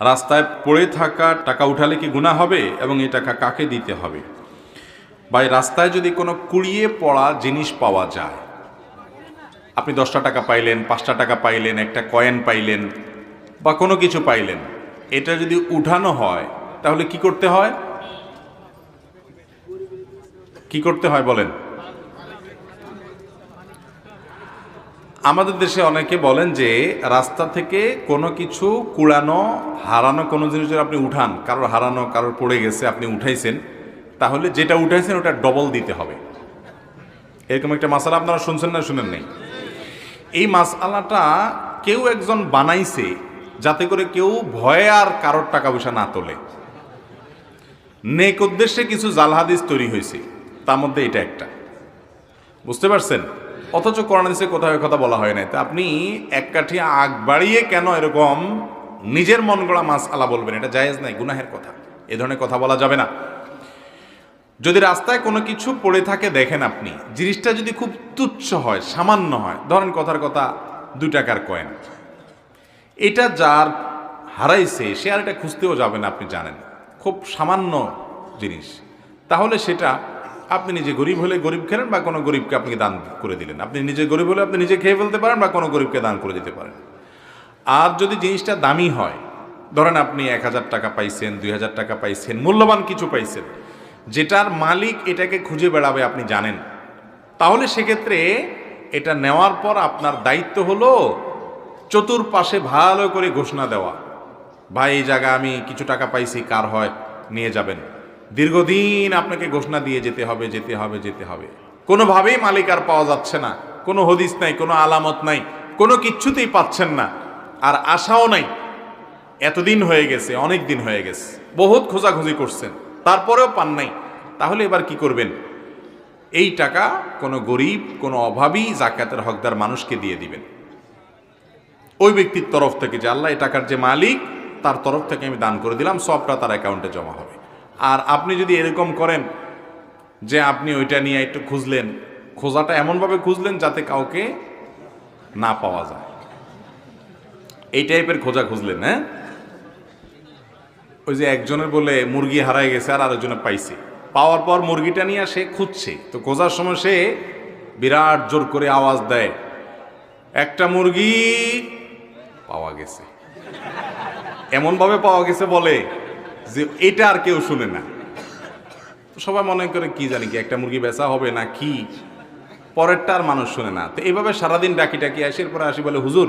রাস্তায় পড়ে থাকা টাকা উঠালে কি গুনাহ হবে এবং এই টাকা কাকে দিতে হবে? ভাই, রাস্তায় যদি কোনো কুড়িয়ে পড়া জিনিস পাওয়া যায়, আপনি 10টা টাকা পাইলেন, 5টা টাকা পাইলেন, একটা কয়েন পাইলেন বা কোনো কিছু পাইলেন, এটা যদি উঠানো হয় তাহলে কি করতে হয়? কি করতে হয় বলেন? আমাদের দেশে অনেকে বলেন যে রাস্তা থেকে কোনো কিছু কুড়ানো, হারানো কোনো জিনিস যদি আপনি উঠান, কারোর হারানো, কারোর পড়ে গেছে, আপনি উঠাইছেন, তাহলে যেটা উঠাইছেন ওটা ডবল দিতে হবে। এরকম একটা মাসালা আপনারা শুনছেন না শুনেন নাই? এই মাসালাটা কেউ একজন বানাইছে যাতে করে কেউ ভয়ে আর কারোর টাকা পয়সা না তোলে। নেক উদ্দেশ্যে কিছু জাল হাদিস তৈরি হয়েছে, তার মধ্যে এটা একটা। বুঝতে পারছেন? অথচ কোরআন হাদিসে কোথাও কথা বলা হয় নাই। তা আপনি এক কাঠি আগ বাড়িয়ে কেন এরকম নিজের মন গড়া মাসআলা বলবেন? এটা জায়েজ নাই, গুনাহের কথা। এ ধরনের কথা বলা যাবে না। যদি রাস্তায় কোনো কিছু পড়ে থাকে দেখেন আপনি, জিনিসটা যদি খুব তুচ্ছ হয়, সামান্য হয়, ধরেন কথার কথা 2 টাকার কয়েন, এটা যার হারাইছে সে আর এটা খুঁজতেও যাবে না, আপনি জানেন খুব সামান্য জিনিস, তাহলে সেটা আপনি নিজে গরিব হলে গরিব খেলেন বা কোনো গরিবকে আপনি দান করে দিলেন। আপনি নিজে গরিব হলে আপনি নিজে খেয়ে ফেলতে পারেন বা কোনো গরিবকে দান করে দিতে পারেন। আর যদি জিনিসটা দামি হয়, ধরেন আপনি 1000 টাকা পাইছেন, 2000 টাকা পাইছেন, মূল্যবান কিছু পাইছেন, যেটার মালিক এটাকে খুঁজে বেড়াবে আপনি জানেন, তাহলে সেক্ষেত্রে এটা নেওয়ার পর আপনার দায়িত্ব হলো চতুর্পাশে ভালো করে ঘোষণা দেওয়া, ভাই এই জায়গা আমি কিছু টাকা পাইছি, কার হয় নিয়ে যাবেন। দীর্ঘদিন আপনাকে ঘোষণা দিয়ে যেতে হবে, যেতে হবে, যেতে হবে। কোনোভাবেই মালিক আর পাওয়া যাচ্ছে না, কোনো হদিস নাই, কোনো আলামত নাই, কোনো কিচ্ছুতেই পাচ্ছেন না, আর আশাও নাই। এতদিন হয়ে গেছে, অনেক দিন হয়ে গেছে, বহুত খোঁজাখুঁজি করছেন, তারপরেও পান নাই। তাহলে এবার কি করবেন? এই টাকা কোনো গরিব, কোনো অভাবী, জাকাতের হকদার মানুষকে দিয়ে দিবেন। ওই ব্যক্তির তরফ থেকে, যে আল্লাহ এই টাকার যে মালিক, তার তরফ থেকে আমি দান করে দিলাম, সবটা তার অ্যাকাউন্টে জমা হবে। আর আপনি যদি এরকম করেন যে আপনি ওইটা নিয়ে একটু খুঁজলেন, খোঁজাটা এমনভাবে খুঁজলেন যাতে কাউকে না পাওয়া যায়, এই টাইপের খোঁজা খুঁজলেন, হ্যাঁ? ওই যে একজনের বলে মুরগি হারায় গেছে আর আরেকজনে পাইছে, পাওয়ার পর মুরগিটা নিয়ে সে খুঁজছে, তো খোঁজার সময় সে বিরাট জোর করে আওয়াজ দেয়, একটা মুরগি পাওয়া গেছে। এমনভাবে পাওয়া গেছে বলে যে এটা আর কেউ শুনে না। তো সবাই মনে করে কি জানি কি একটা মুরগি বেচা হবে না কি, পরেরটা আর মানুষ শুনে না। তো এইভাবে সারাদিন ডাকি ডাকি আসে, এরপরে আসি বলে, হুজুর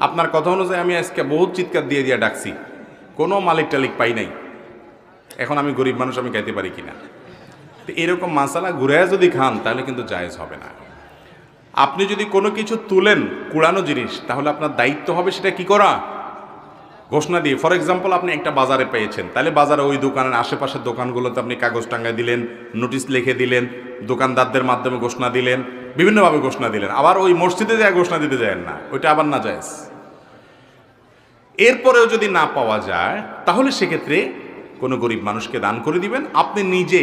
আপনার কথা অনুযায়ী আমি আজকে বহুত চিৎকার দিয়ে দিয়ে ডাকছি, কোনো মালিক টালিক পাই নাই, এখন আমি গরিব মানুষ, আমি খাইতে পারি কিনা। তো এরকম মাসালা ঘুরাইয়া যদি খান তাহলে কিন্তু জায়েজ হবে না। আপনি যদি কোনো কিছু তুলেন, কুড়ানো জিনিস, তাহলে আপনার দায়িত্ব হবে সেটা কি করা, ঘোষণা দিয়ে। ফর এক্সাম্পল, আপনি একটা বাজারে পেয়েছেন, তাহলে বাজারে ওই দোকানের আশেপাশের দোকানগুলোতে আপনি কাগজ টাঙ্গায় দিলেন, নোটিশ লিখে দিলেন, দোকানদারদের মাধ্যমে ঘোষণা দিলেন, বিভিন্নভাবে ঘোষণা দিলেন। আবার ওই মসজিদে যায় ঘোষণা দিতে যায় না, ওইটা আবার না জায়েজ। এরপরেও যদি না পাওয়া যায় তাহলে সেক্ষেত্রে কোনো গরিব মানুষকে দান করে দিবেন। আপনি নিজে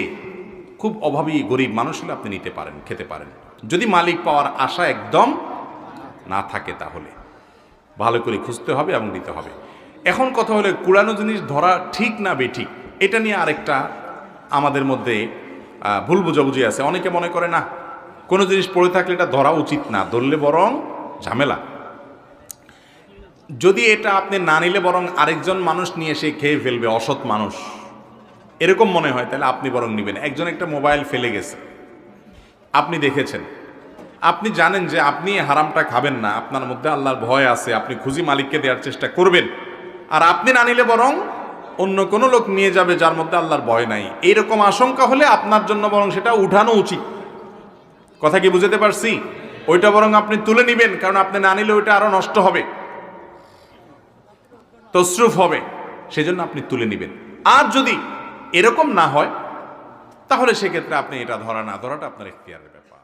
খুব অভাবী গরিব মানুষ হলে আপনি নিতে পারেন, খেতে পারেন, যদি মালিক পাওয়ার আশা একদম না থাকে। তাহলে ভালো করে খুঁজতে হবে এবং দিতে হবে। এখন কথা হলে কুড়ানো জিনিস ধরা ঠিক না বেঠিক, এটা নিয়ে আরেকটা আমাদের মধ্যে ভুল বুঝাবুঝি আছে। অনেকে মনে করে না, কোনো জিনিস পড়ে থাকলে এটা ধরা উচিত না, ধরলে বরং ঝামেলা। যদি এটা আপনি না নিলে বরং আরেকজন মানুষ নিয়ে এসে খেয়ে ফেলবে, অসৎ মানুষ, এরকম মনে হয়, তাহলে আপনি বরং নিবেন। একজন একটা মোবাইল ফেলে গেছে, আপনি দেখেছেন, আপনি জানেন যে আপনি হারামটা খাবেন না, আপনার মধ্যে আল্লাহর ভয় আছে, আপনি খুঁজি মালিককে দেওয়ার চেষ্টা করবেন, আর আপনি না নিলে বরং অন্য কোনো লোক নিয়ে যাবে যার মধ্যে আল্লাহর ভয় নাই, এইরকম আশঙ্কা হলে আপনার জন্য বরং সেটা উঠানো উচিত। কথা কি বুঝতে পারছি? ওইটা বরং আপনি তুলে নিবেন, কারণ আপনি না নিলে ওইটা আরো নষ্ট হবে, তসরুফ হবে, সেজন্য আপনি তুলে নিবেন। আর যদি এরকম না হয় তাহলে সেক্ষেত্রে আপনি এটা ধরা না ধরাটা আপনার ইখতিয়ারের ব্যাপার।